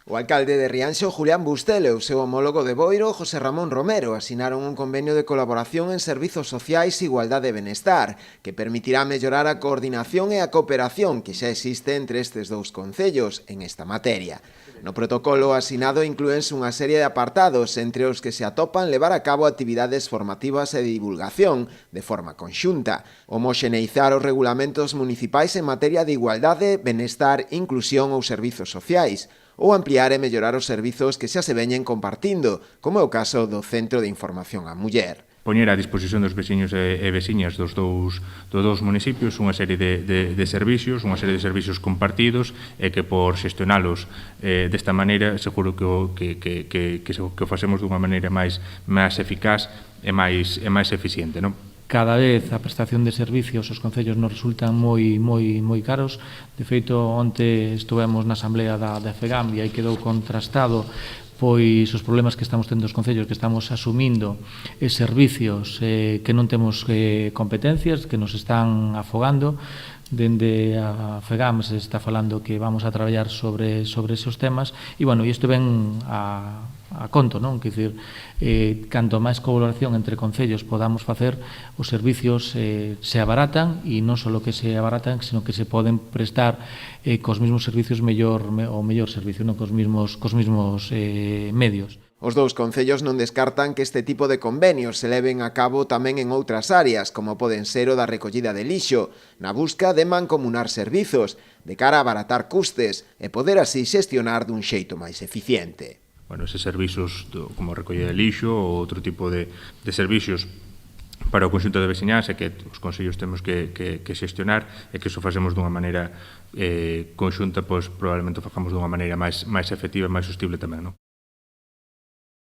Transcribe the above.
O alcalde de Rianxo, Julián Bustelo, e o seu homólogo de Boiro, José Ramón Romero, asinaron un convenio de colaboración en servizos sociais e igualdade e benestar, que permitirá mellorar a coordinación e a cooperación que xa existe entre estes dous concellos en esta materia. No protocolo asinado inclúense unha serie de apartados, entre os que se atopan levar a cabo actividades formativas e de divulgación de forma conxunta, homoxeneizar os regulamentos municipais en materia de igualdade, benestar, inclusión ou servizos sociais, ou ampliar e mellorar os servizos que xa se veñen compartindo, como é o caso do Centro de Información á Muller. Poñer á disposición dos veciños e veciñas dos dous municipios unha serie de servicios, unha serie de servicios compartidos e que por xestionalos desta maneira seguro que o facemos dunha maneira máis eficaz e máis eficiente, non? Cada vez a prestación de servicios aos concellos nos resultan moi caros. De feito, onte estivemos na asamblea da FEGAM e aí quedou contrastado pois os problemas que estamos tendo os concellos, que estamos asumindo servicios que non temos competencias, que nos están afogando. Dende a FEGAM se está falando que vamos a traballar sobre esos temas e, bueno, isto ven a conto, non? Quer dizer, canto máis colaboración entre concellos podamos facer, os servicios se abaratan e non só que se abaratan, sino que se poden prestar cos mesmos servicios o mellor servicio, non? Cos mesmos medios. Os dous concellos non descartan que este tipo de convenios se leven a cabo tamén en outras áreas, como poden ser o da recollida de lixo, na busca de mancomunar servizos, de cara a abaratar custes e poder así xestionar dun xeito máis eficiente. Bueno, eses servizos como a recollida de lixo ou outro tipo de servicios para o conxunto de veciñanza que os concellos temos que xestionar e que iso facemos dunha maneira conxunta, pois probablemente o facamos dunha maneira máis efectiva e máis sostible tamén, non?